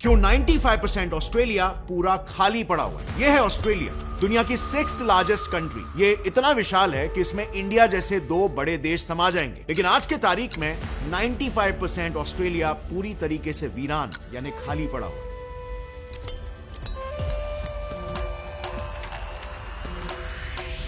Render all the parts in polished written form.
क्यों 95% ऑस्ट्रेलिया पूरा खाली पड़ा हुआ है। यह है ऑस्ट्रेलिया, दुनिया की 6th लार्जेस्ट कंट्री। ये इतना विशाल है कि इसमें इंडिया जैसे 2 बड़े देश समा जाएंगे। लेकिन आज के तारीख में 95% ऑस्ट्रेलिया पूरी तरीके से वीरान यानी खाली पड़ा हुआ है।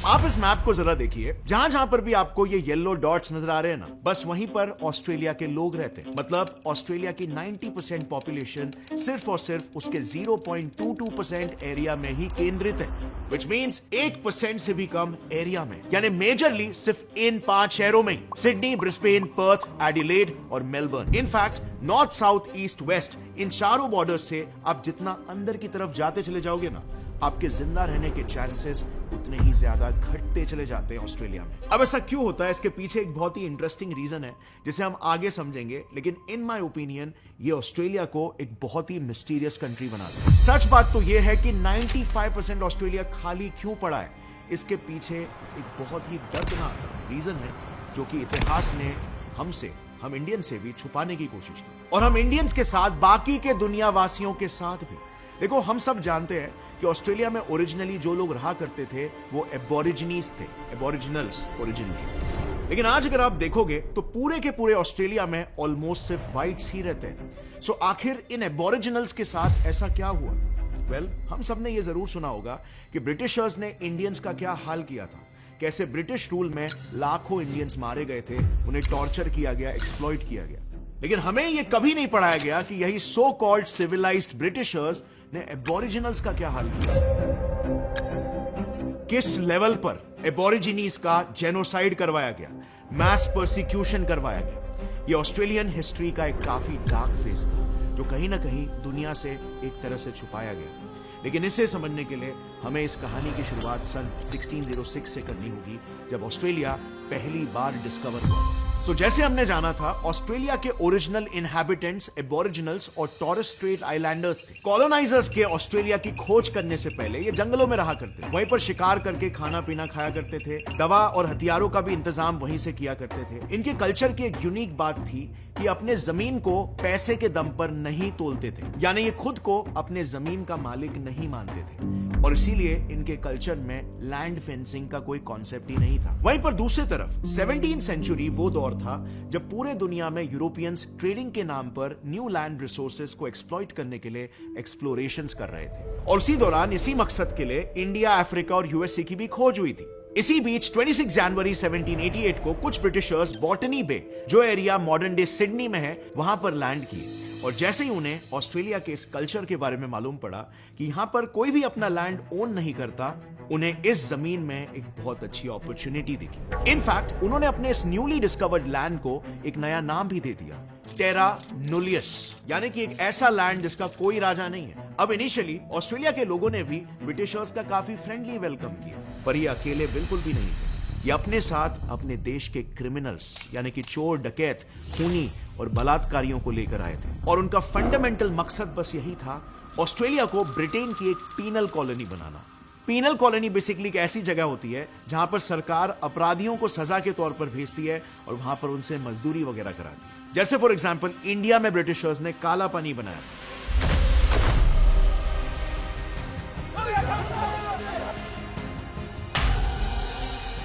आप इस मैप को जरा देखिए, जहां जहां पर भी आपको ये येलो डॉट्स नजर आ रहे हैं ना, बस वहीं पर ऑस्ट्रेलिया के लोग रहते हैं। मतलब ऑस्ट्रेलिया की 90% पॉपुलेशन सिर्फ और सिर्फ उसके 0.22% एरिया में ही केंद्रित है, विच मीन्स 1% से भी कम एरिया में, यानी मेजरली सिर्फ इन 5 शहरों में ही, सिडनी, ब्रिस्बेन, पर्थ, एडिलेड और Melbourne. In fact north, south, east, west, इन चारों बॉर्डर्स से आप जितना अंदर की तरफ जाते चले जाओगे ना, आपके जिंदा रहने के चांसेस उतने ही ज्यादा घटते चले जाते हैं ऑस्ट्रेलिया में। अब ऐसा क्यों होता है, इसके पीछे एक बहुत ही इंटरेस्टिंग रीजन है जिसे हम आगे समझेंगे, लेकिन इन माय ओपिनियन ये ऑस्ट्रेलिया को एक बहुत ही मिस्टीरियस कंट्री बनाता है। सच बात तो यह है कि 95% ऑस्ट्रेलिया खाली क्यों पड़ा है, इसके पीछे एक बहुत ही दर्दनाक रीजन है जो कि इतिहास ने हम इंडियन से भी छुपाने की कोशिश की, और हम इंडियंस के साथ बाकी के दुनिया वासियों के साथ भी। देखो, हम सब जानते हैं कि ऑस्ट्रेलिया में ओरिजिनली जो लोग रहा करते थे वो एबोरिजिनीज थे, एबोरिजिनल्स ओरिजिनली। लेकिन आज अगर आप देखोगे तो पूरे के पूरे ऑस्ट्रेलिया में ऑलमोस्ट सिर्फ व्हाइट्स ही रहते हैं। सो आखिर इन एबोरिजिनल्स के साथ ऐसा क्या हुआ? वेल, हम सब ने ये जरूर सुना होगा कि ब्रिटिशर्स ने इंडियंस का क्या हाल किया था, कैसे ब्रिटिश रूल में लाखों इंडियंस मारे गए थे, उन्हें टॉर्चर किया गया, एक्सप्लॉइट किया गया। लेकिन हमें यह कभी नहीं पढ़ाया गया कि यही सो कॉल्ड सिविलाइज्ड ब्रिटिशर्स ने एबोरिजिनल्स का क्या हाल किया, किस लेवल पर एबोरिजिनीज का जेनोसाइड करवाया गया, मैस परसिक्यूशन करवाया गया। यह ऑस्ट्रेलियन हिस्ट्री का एक काफी डार्क फेज था जो कहीं ना कहीं दुनिया से एक तरह से छुपाया गया। लेकिन इसे समझने के लिए हमें इस कहानी की शुरुआत सन 1606 से करनी होगी, जब ऑस्ट्रेलिया पहली बार डिस्कवर हुआ। सो जैसे हमने जाना था, ऑस्ट्रेलिया के ओरिजिनल इनहैबिटेंट्स एबोरिजिनल्स और टॉरेस स्ट्रेट आइलैंडर्स थे। कॉलोनाइजर्स के ऑस्ट्रेलिया की खोज करने से पहले ये जंगलों में रहा करते, वहीं पर शिकार करके खाना पीना खाया करते थे, दवा और हथियारों का भी इंतजाम वहीं से किया करते थे। इनके कल्चर की एक यूनिक बात थी कि अपने जमीन को पैसे के दम पर नहीं तोलते थे, यानी ये खुद को अपने जमीन का मालिक नहीं मानते थे, और इसीलिए इनके कल्चर में लैंड फेंसिंग का कोई कॉन्सेप्ट ही नहीं था। वहीं पर दूसरी तरफ 17वीं सेंचुरी वो दौर था जब पूरे दुनिया में यूरोपियंस ट्रेडिंग के नाम पर न्यू लैंड रिसोर्सेज को एक्सप्लॉइट करने के लिए एक्सप्लोरेशंस कर रहे थे, और इसी दौरान इसी मकसद के लिए इंडिया, अफ्रीका और यूएसए की भी खोज हुई थी। इसी बीच 26 जनवरी 1788 को कुछ ब्रिटिशर्स बॉटनी बे, जो एरिया मॉडर्न डे सिडनी में है, वहां पर लैंड किए। और जैसे ही उन्हें ऑस्ट्रेलिया के इस कल्चर के बारे में मालूम पड़ा कि यहां पर कोई भी अपना लैंड ओन नहीं करता, उन्हें इस जमीन में एक बहुत अच्छी अपॉर्चुनिटी दिखी। इनफैक्ट उन्होंने अपने इस न्यूली डिस्कवर्ड लैंड को एक नया नाम भी दे दिया, टेरा नोलियस, यानी कि एक ऐसा लैंड जिसका कोई राजा नहीं है। अब इनिशियली ऑस्ट्रेलिया के लोगों ने भी ब्रिटिशर्स का काफी फ्रेंडली वेलकम किया, पर ये अकेले बिल्कुल भी नहीं थे। ये अपने साथ अपने देश के क्रिमिनल्स यानी कि चोर, डकैत, खूनी और बलात्कारियों को लेकर आए थे, और उनका फंडामेंटल मकसद बस यही था, ऑस्ट्रेलिया को ब्रिटेन की एक पीनल कॉलोनी बनाना। पीनल कॉलोनी बेसिकली एक ऐसी जगह होती है जहां पर सरकार अपराधियों को सजा के तौर पर भेजती है और वहां पर उनसे मजदूरी वगैरह कराती है। जैसे फॉर एग्जांपल इंडिया में ब्रिटिशर्स ने काला पानी बनाया।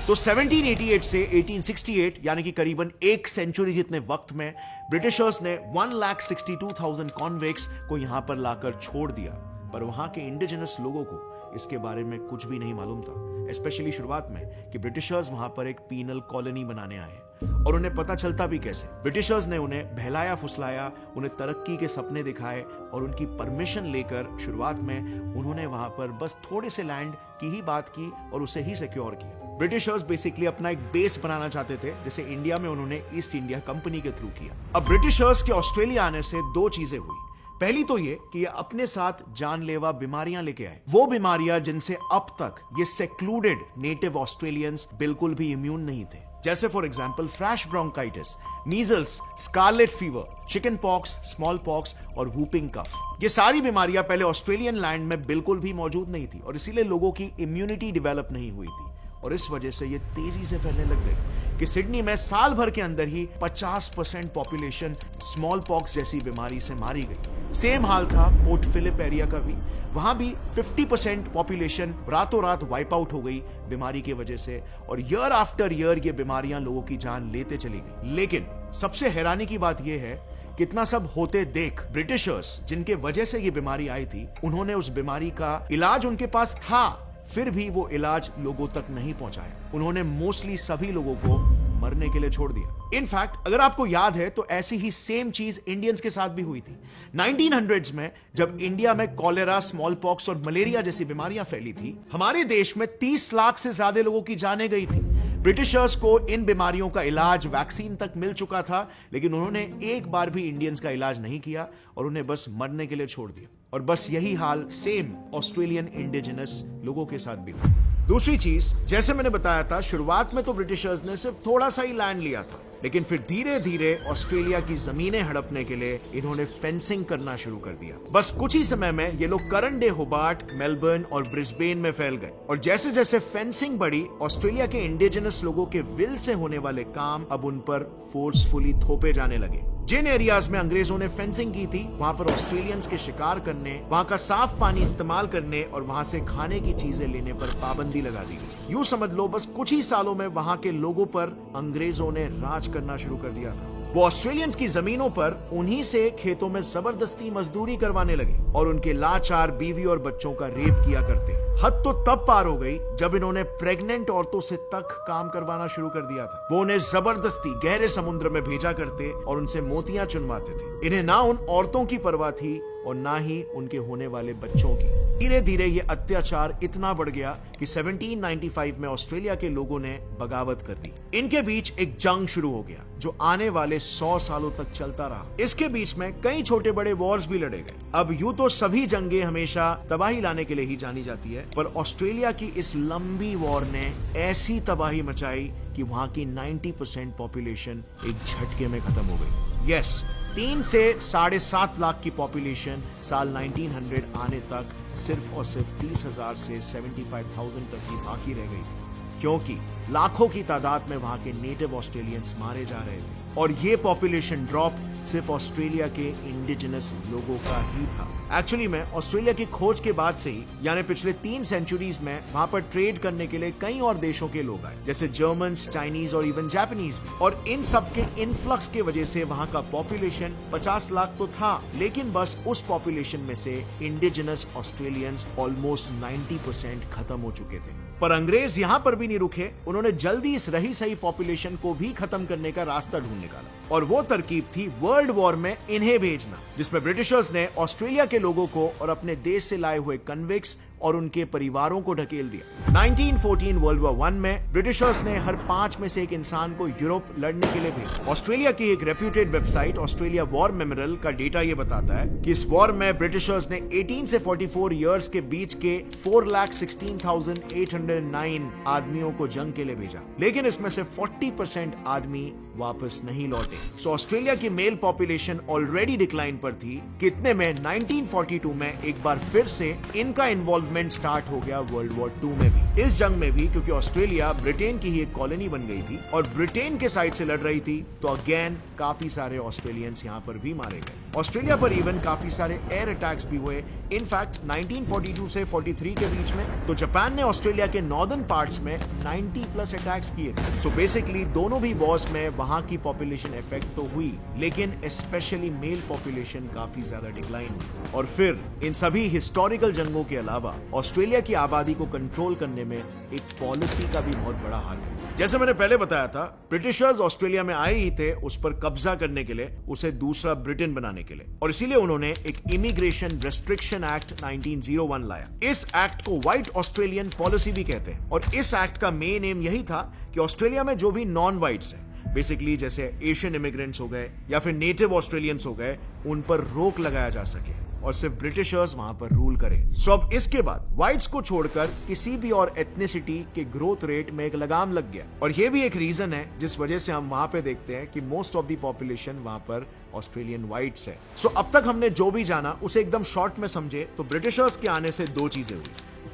तो 1788 से 1868 यानी कि करीबन 1 सेंचुरी जितने वक्त में ब्रिटिशर्स ने 1,62,000 कॉन्विक्ट्स को यहां पर लाकर छोड़ दिया, पर वहां के इंडिजिनस लोगों को इसके बारे में कुछ भी नहीं मालूम था, स्पेशली शुरुआत में, कि ब्रिटिशर्स वहां पर एक पीनल कॉलोनी बनाने आए। और उन्हें पता चलता भी कैसे? ब्रिटिशर्स ने उन्हें बहलाया फुसलाया, उन्हें तरक्की के सपने दिखाए, और उनकी परमिशन लेकर शुरुआत में उन्होंने वहां पर बस थोड़े से लैंड की ही बात की और उसे ही सिक्योर किया। ब्रिटिशर्स बेसिकली अपना एक बेस बनाना चाहते थे, जैसे इंडिया में उन्होंने ईस्ट इंडिया कंपनी के थ्रू किया। अब ब्रिटिशर्स के ऑस्ट्रेलिया आने से 2 चीजें हुई। पहली तो ये कि ये अपने साथ जानलेवा बीमारियां लेके आए, वो बीमारियां जिनसे अब तक ये सेक्लूडेड नेटिव ऑस्ट्रेलियंस बिल्कुल भी इम्यून नहीं थे, जैसे for example flash bronchitis, measles, scarlet fever, chicken pox, small pox और वूपिंग कफ। ये सारी बीमारियां पहले ऑस्ट्रेलियन लैंड में बिल्कुल भी मौजूद नहीं थी, और इसीलिए लोगों की इम्यूनिटी डेवलप नहीं हुई थी, और इस वजह से ये तेजी से फैलने लग गई। कि सिडनी में साल भर के अंदर ही 50% पॉपुलेशन स्मॉल पॉक्स जैसी बीमारी से मारी गई। सेम हाल था पोर्ट फिलिप एरिया का भी, वहां भी 50% पॉपुलेशन रातों रात वाइप आउट हो गई बीमारी की वजह से, और ईयर आफ्टर ईयर ये बीमारियां लोगों की जान लेते चली गई। लेकिन सबसे हैरानी की बात यह है, कितना सब होते देख ब्रिटिशर्स जिनके वजह से ये बीमारी आई थी, उन्होंने उस बीमारी का इलाज उनके पास था, फिर भी वो इलाज लोगों तक नहीं पहुंचाया। उन्होंने मोस्टली सभी लोगों को मरने के लिए छोड़ दिया। इनफैक्ट अगर आपको याद है तो ऐसी ही सेम चीज इंडियंस के साथ भी हुई थी। 1900s में जब इंडिया में कॉलेरा, स्मॉल पॉक्स और मलेरिया जैसी बीमारियां फैली थी, हमारे देश में 30 लाख से ज्यादा लोगों की जानें गई थी। ब्रिटिशर्स को इन बीमारियों का इलाज, वैक्सीन तक मिल चुका था, लेकिन उन्होंने एक बार भी इंडियंस का इलाज नहीं किया और उन्हें बस मरने के लिए छोड़ दिया। और बस यही हाल सेम ऑस्ट्रेलियन इंडिजिनस लोगों के साथ भी हुआ। दूसरी चीज, जैसे मैंने बताया था, शुरुआत में तो ब्रिटिशर्स ने सिर्फ थोड़ा सा ही लैंड लिया था, लेकिन फिर धीरे धीरे ऑस्ट्रेलिया की जमीनें हड़पने के लिए इन्होंने फेंसिंग करना शुरू कर दिया। बस कुछ ही समय में ये लोग करन डे, होबार्ट, मेलबर्न और ब्रिस्बेन में फैल गए। और जैसे जैसे फेंसिंग बढ़ी, ऑस्ट्रेलिया के इंडिजिनस लोगों के विल से होने वाले काम अब उन पर फोर्सफुली थोपे जाने लगे। जिन एरियाज में अंग्रेजों ने फेंसिंग की थी, वहां पर ऑस्ट्रेलियंस के शिकार करने, वहां का साफ पानी इस्तेमाल करने और वहां से खाने की चीजें लेने पर पाबंदी लगा दी गई। यूं समझ लो बस कुछ ही सालों में वहां के लोगों पर अंग्रेजों ने राज करना शुरू कर दिया था। वो ऑस्ट्रेलियंस की जमीनों पर उन्हीं से खेतों में जबरदस्ती मजदूरी करवाने लगे और उनके लाचार बीवी और बच्चों का रेप किया करते। हद तो तब पार हो गई जब इन्होंने प्रेग्नेंट औरतों से तक काम करवाना शुरू कर दिया था। वो उन्हें जबरदस्ती गहरे समुद्र में भेजा करते और उनसे मोतियां चुनवाते थे। इन्हें ना उन औरतों की परवाह थी और ना ही उनके होने वाले बच्चों की। धीरे धीरे ये अत्याचार इतना बढ़ गया कि 1795 में ऑस्ट्रेलिया के लोगों ने बगावत कर दी। इनके बीच एक जंग शुरू हो गया जो आने वाले 100 सालों तक चलता रहा। इसके बीच में कई छोटे बड़े वॉर्स भी लड़े गए। अब यूं तो सभी जंगें हमेशा तबाही लाने के लिए ही जानी जाती है, पर ऑस्ट्रेलिया की इस लंबी वॉर ने ऐसी तबाही मचाई कि वहां की 90% पॉपुलेशन एक झटके में खत्म हो गई। यस, 3 से 7.5 लाख की पॉपुलेशन साल 1900 आने तक सिर्फ और सिर्फ 30,000 से 75,000 तक ही बाकी रह गई थी, क्योंकि लाखों की तादाद में वहां के नेटिव ऑस्ट्रेलियंस मारे जा रहे थे। और ये पॉपुलेशन ड्रॉप सिर्फ ऑस्ट्रेलिया के इंडिजिनस लोगों का ही था। एक्चुअली में ऑस्ट्रेलिया की खोज के बाद से ही, यानी पिछले 3 सेंचुरीज में, वहां पर ट्रेड करने के लिए कई और देशों के लोग आए, जैसे जर्मन्स, चाइनीज और इवन जापानीज भी। और इन सब के इनफ्लक्स की वजह से वहां का पॉपुलेशन 50 लाख तो था, लेकिन बस उस पॉपुलेशन में से इंडिजिनस ऑस्ट्रेलियंस ऑलमोस्ट 90% खत्म हो चुके थे। पर अंग्रेज यहां पर भी नहीं रुके। उन्होंने जल्दी इस रही सही पॉपुलेशन को भी खत्म करने का रास्ता ढूंढ निकाला, और वो तरकीब थी वर्ल्ड वॉर में इन्हें भेजना, जिसमें ब्रिटिशर्स ने ऑस्ट्रेलिया के लोगों को और अपने देश से लाए हुए कन्विक्ट्स और उनके परिवारों को ढकेल दिया। 1914 वर्ल्ड वॉर 1 में ब्रिटिशर्स ने हर 5 में से एक इंसान को यूरोप लड़ने के लिए भेजा। ऑस्ट्रेलिया की एक reputed website Australia war memorial का डेटा ये बताता है कि इस वॉर में ब्रिटिशर्स ने 18 से 44 इयर्स के बीच के 4,16,809 आदमियों को जंग के लिए भेजा, लेकिन इसमें से 40% आदमी वापस नहीं लौटे। सो ऑस्ट्रेलिया की मेल पॉपुलेशन ऑलरेडी डिक्लाइन पर थी। कितने में 1942 में एक बार फिर से इनका इन्वॉल्वमेंट स्टार्ट हो गया वर्ल्ड वॉर 2 में भी। इस जंग में भी क्योंकि ऑस्ट्रेलिया ब्रिटेन की ही एक कॉलोनी बन गई थी और ब्रिटेन के साइड से लड़ रही थी, तो अगेन काफी सारे ऑस्ट्रेलियंस यहाँ पर भी मारे गए। ऑस्ट्रेलिया पर इवन काफी सारे एयर अटैक्स भी हुए। इनफैक्ट 1942 से 43 के बीच में तो जापान ने ऑस्ट्रेलिया के नॉर्दर्न पार्ट्स में 90+ अटैक्स किए थे। सो बेसिकली दोनों भी वॉर्स में वहां की पॉपुलेशन इफेक्ट तो हुई, लेकिन स्पेशली मेल पॉपुलेशन काफी ज्यादा डिक्लाइन हुई। और फिर इन सभी हिस्टोरिकल जंगों के अलावा ऑस्ट्रेलिया की आबादी को कंट्रोल करने में एक पॉलिसी का भी बहुत बड़ा हाथ है। जैसे मैंने पहले बताया था, ब्रिटिशर्स ऑस्ट्रेलिया में आए ही थे उस पर कब्जा करने के लिए, उसे दूसरा ब्रिटेन बनाने के लिए, और इसीलिए उन्होंने एक इमिग्रेशन रेस्ट्रिक्शन एक्ट 1901 लाया। इस एक्ट को व्हाइट ऑस्ट्रेलियन पॉलिसी भी कहते हैं, और इस एक्ट का मेन एम यही था कि ऑस्ट्रेलिया में जो भी नॉन व्हाइट्स हैं, बेसिकली जैसे एशियन इमिग्रेंट्स हो गए या फिर नेटिव ऑस्ट्रेलियंस हो गए, उन पर रोक लगाया जा सके और सिर्फ ब्रिटिशर्स वहां पर रूल करें। सो अब इसके बाद व्हाइट्स को छोड़कर किसी भी और एथनिसिटी के ग्रोथ रेट में एक लगाम लग गया, और ये भी एक रीजन है जिस वजह से हम वहां पे देखते हैं कि मोस्ट ऑफ द पॉपुलेशन वहां पर ऑस्ट्रेलियन व्हाइट्स है। सो अब तक हमने जो भी जाना उसे एकदम शॉर्ट में समझे तो ब्रिटिशर्स के आने से 2 चीजें हुई।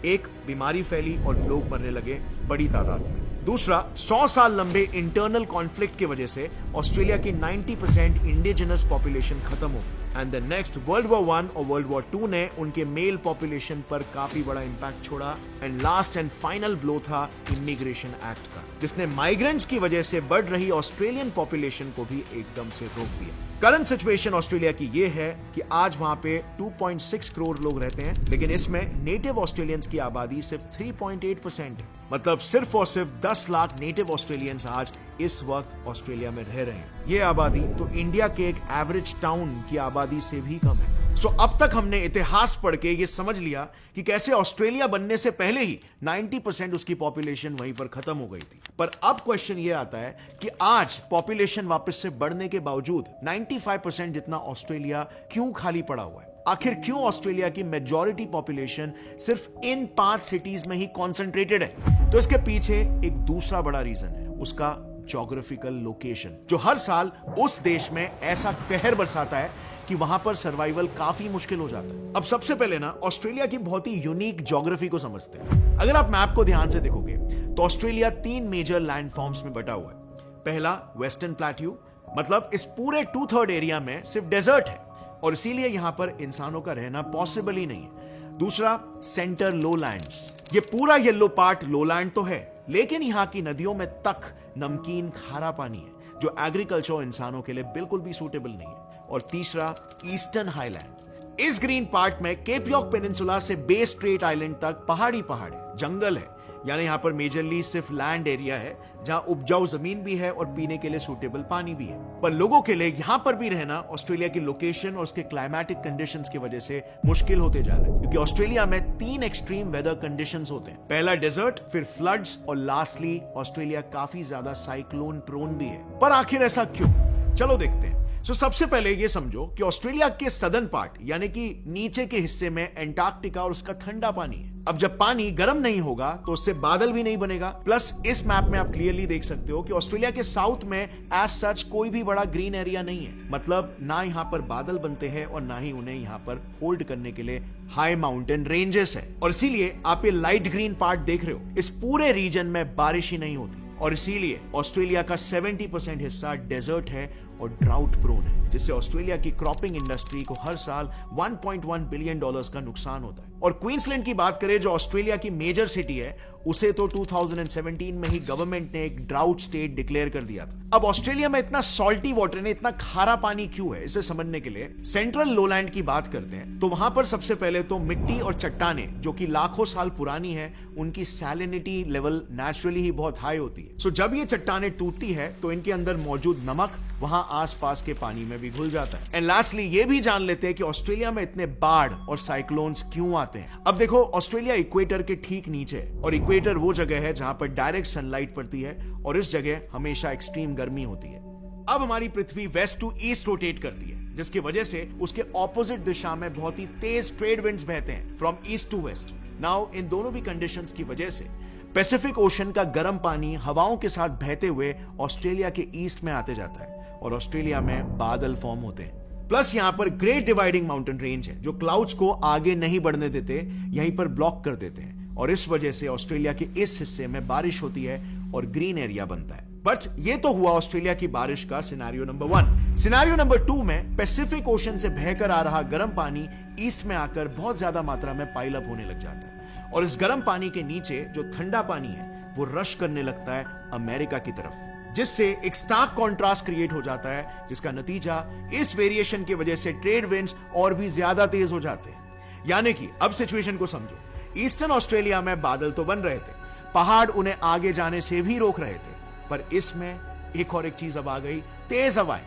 एक, बीमारी फैली और लोग मरने लगे बड़ी तादाद में। दूसरा, 100 साल लंबे इंटरनल कॉन्फ्लिक्ट की वजह से ऑस्ट्रेलिया की 90% इंडिजिनस पॉपुलेशन खत्म हो गई। And the next, world war 1 और वर्ल्ड वॉर 2 ने उनके मेल पॉपुलेशन पर काफी बड़ा इंपैक्ट छोड़ा। And last and final blow था इमिग्रेशन एक्ट का, जिसने माइग्रेंट्स की वजह से बढ़ रही ऑस्ट्रेलियन पॉपुलेशन को भी एकदम से रोक दिया। करंट सिचुएशन ऑस्ट्रेलिया की ये है कि आज वहां पे 2.6 करोड़ लोग रहते हैं, लेकिन इसमें नेटिव ऑस्ट्रेलियंस की आबादी सिर्फ 3.8% है। मतलब सिर्फ और सिर्फ 10 लाख नेटिव ऑस्ट्रेलियंस आज इस वक्त ऑस्ट्रेलिया में रह रहे हैं। ये आबादी तो इंडिया के एक एवरेज टाउन की आबादी से भी कम है। सो अब तक हमने इतिहास पढ़ के ये समझ लिया कि कैसे ऑस्ट्रेलिया बनने से पहले ही 90% उसकी पॉपुलेशन वहीं पर खत्म हो गई थी। पर अब क्वेश्चन ये आता है कि आज पॉपुलेशन वापस से बढ़ने के बावजूद 95% जितना ऑस्ट्रेलिया क्यों खाली पड़ा हुआ है? आखिर क्यों ऑस्ट्रेलिया की मेजॉरिटी पॉपुलेशन सिर्फ इन 5 सिटीज में ही कॉन्सेंट्रेटेड है? तो इसके पीछे एक दूसरा बड़ा रीजन है, उसका ज्योग्राफिकल लोकेशन, जो हर साल उस देश में ऐसा कहर बरसाता है कि वहां पर सर्वाइवल काफी मुश्किल हो जाता है। अब सबसे पहले ना ऑस्ट्रेलिया की बहुत ही यूनिक ज्योग्राफी को समझते हैं। अगर आप मैप को ध्यान से देखोगे तो ऑस्ट्रेलिया 3 मेजर लैंड फॉर्म्स में बटा हुआ है। पहला, वेस्टर्न प्लेट्यू, मतलब इस पूरे 2/3 एरिया में सिर्फ डेजर्ट है और इसीलिए यहां पर इंसानों का रहना पॉसिबल ही नहीं है। दूसरा, सेंटर लोलैंड्स, ये पूरा येलो पार्ट लोलैंड तो है, लेकिन यहां की नदियों में तक नमकीन खारा पानी है, जो एग्रीकल्चर इंसानों के लिए बिल्कुल भी सूटेबल नहीं है। और तीसरा, ईस्टर्न हाईलैंड, इस ग्रीन पार्ट में केप यॉर्क पेनिनसुला से बे स्ट्रेट आइलैंड तक पहाड़ी पहाड़ है, जंगल है, यानी यहां पर मेजरली सिर्फ लैंड एरिया है जहां उपजाऊ जमीन भी है और पीने के लिए सूटेबल पानी भी है। पर लोगों के लिए यहां पर भी रहना ऑस्ट्रेलिया की लोकेशन और उसके क्लाइमेटिक कंडीशंस की वजह से मुश्किल होते जा रहा है, क्योंकि ऑस्ट्रेलिया में 3 एक्सट्रीम वेदर कंडीशंस होते हैं। पहला डेजर्ट, फिर फ्लड्स और लास्टली ऑस्ट्रेलिया काफी ज्यादा साइक्लोन प्रोन भी है। पर आखिर ऐसा क्यों? चलो देखते हैं। सबसे पहले ये समझो कि ऑस्ट्रेलिया के सदर्न पार्ट यानी कि नीचे के हिस्से में एंटार्क्टिका और उसका ठंडा पानी है। अब जब पानी गर्म नहीं होगा तो उससे बादल भी नहीं बनेगा। प्लस इस मैप में आप क्लियरली देख सकते हो कि ऑस्ट्रेलिया के साउथ में एज सच कोई भी बड़ा ग्रीन एरिया नहीं है, मतलब ना यहाँ पर बादल बनते हैं और ना ही उन्हें यहाँ पर होल्ड करने के लिए हाई माउंटेन रेंजेस है। और इसीलिए आप ये लाइट ग्रीन पार्ट देख रहे हो, इस पूरे रीजन में बारिश ही नहीं होती और इसीलिए ऑस्ट्रेलिया का 70% हिस्सा डेजर्ट है और ड्राउट प्रोन है, जिससे ऑस्ट्रेलिया की क्रॉपिंग इंडस्ट्री को हर साल $1.1 बिलियन का नुकसान होता है। और क्वींसलैंड की बात करें, जो ऑस्ट्रेलिया की मेजर सिटी है, उसे तो 2017 में ही गवर्नमेंट ने एक ड्राउट स्टेट डिक्लेयर कर दिया था। अब ऑस्ट्रेलिया में इतना सॉल्टी वाटर ने इतना खारा पानी क्यों है, इसे समझने के लिए सेंट्रल लोलैंड की बात करते हैं। तो वहां पर सबसे पहले तो मिट्टी और चट्टानें जो कि लाखों साल पुरानी है, उनकी सैलिनिटी लेवल नेचुरली ही बहुत हाई होती है। सो जब ये चट्टानें टूटती है तो इनके अंदर मौजूद नमक वहां आसपास के पानी में भी घुल जाता है। एंड लास्टली ये भी जान लेते हैं कि ऑस्ट्रेलिया में इतने बाढ़ और साइक्लोन्स क्यों आते हैं। अब देखो, ऑस्ट्रेलिया इक्वेटर के ठीक नीचे है और इक्वेटर वो जगह है जहां पर डायरेक्ट सनलाइट पड़ती है और इस जगह हमेशा एक्सट्रीम गर्मी होती है। अब हमारी पृथ्वी वेस्ट टू ईस्ट रोटेट करती है, जिसकी वजह से उसके ऑपोजिट दिशा में बहुत ही तेज ट्रेड विंड्स बहते हैं from east to west. Now इन दोनों भी कंडीशंस की वजह से पैसिफिक ओशन का गर्म पानी हवाओं के साथ बहते हुए ऑस्ट्रेलिया के ईस्ट में आते जाता है और ऑस्ट्रेलिया में बादल फॉर्म होते हैं। प्लस यहां पर ग्रेट डिवाइडिंग माउंटेन रेंज है, जो क्लाउड्स को आगे नहीं बढ़ने देते, यहीं पर ब्लॉक कर देते हैं और इस वजह से ऑस्ट्रेलिया के इस हिस्से में बारिश होती है और ग्रीन एरिया बनता है। बट ये तो हुआ ऑस्ट्रेलिया की बारिश का सिनेरियो नंबर 1। सिनेरियो नंबर 2 में पैसिफिक ओशन से बहकर आ रहा गर्म पानी ईस्ट में आकर बहुत ज्यादा मात्रा में पाइल अप होने लग जाता है और इस गर्म पानी के नीचे जो ठंडा पानी है वो रश करने लगता है अमेरिका की तरफ, जिससे एक स्टार्क कॉन्ट्रास्ट क्रिएट हो जाता है, जिसका नतीजा इस वेरिएशन की वजह से ट्रेड विंड्स और भी ज्यादा तेज हो जाते हैं। यानी कि अब सिचुएशन को समझो, ईस्टर्न ऑस्ट्रेलिया में बादल तो बन रहे थे, पहाड़ उन्हें आगे जाने से भी रोक रहे थे, पर इसमें एक और एक चीज अब आ गई, तेज हवाएं।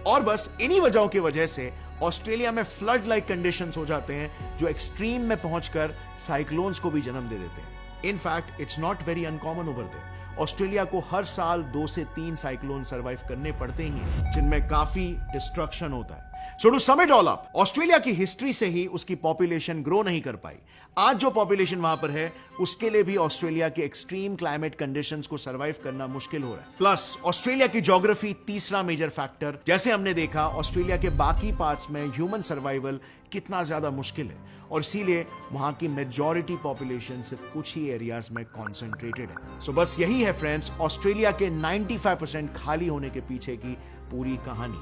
और बस इन्हीं वजहों की वजह से ऑस्ट्रेलिया में फ्लड लाइक कंडीशंस हो जाते हैं, जो एक्सट्रीम में पहुंचकर साइक्लोन्स को भी जन्म दे देते हैं। In fact it's not very uncommon over there. Australia को हर साल 2 से 3 साइक्लोन सर्वाइव करने पड़ते ही हैं, जिनमें काफी डिस्ट्रक्शन होता है। So to sum it all up, Australia की हिस्ट्री से ही उसकी पॉपुलेशन ग्रो नहीं कर पाई। आज जो पॉपुलेशन वहां पर है उसके लिए भी ऑस्ट्रेलिया के एक्सट्रीम क्लाइमेट कंडीशंस को सरवाइव करना मुश्किल हो रहा है। प्लस ऑस्ट्रेलिया की ज्योग्राफी तीसरा मेजर फैक्टर। जैसे हमने देखा ऑस्ट्रेलिया के बाकी पार्ट्स में ह्यूमन सर्वाइवल कितना ज्यादा मुश्किल है और इसीलिए वहां की मेजॉरिटी पॉपुलेशन सिर्फ कुछ ही एरियाज में कॉन्सेंट्रेटेड है। सो बस यही है फ्रेंड्स ऑस्ट्रेलिया के 95% खाली होने के पीछे की पूरी कहानी।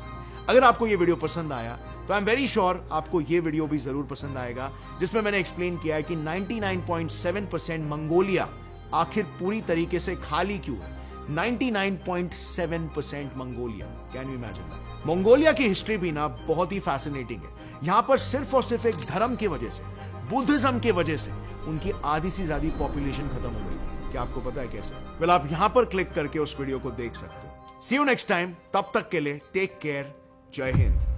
अगर आपको ये वीडियो पसंद आया तो आई एम वेरी श्योर आपको ये वीडियो भी जरूर पसंद आएगा, जिसमें मैंने एक्सप्लेन किया है कि 99.7% मंगोलिया आखिर पूरी तरीके से खाली क्यों है। 99.7% Mongolia, can you imagine that? Mongolia की हिस्ट्री भी ना बहुत ही फैसिनेटिंग है। यहां पर सिर्फ और सिर्फ एक धर्म की वजह से, बुद्धिज्म की वजह से उनकी आधी से ज्यादा पॉपुलेशन खत्म हो गई थी। क्या आपको पता है कैसे? वेल, आप यहां पर क्लिक करके उस वीडियो को देख सकते हो। सी यू नेक्स्ट टाइम, तब तक के लिए टेक केयर, जय हिंद।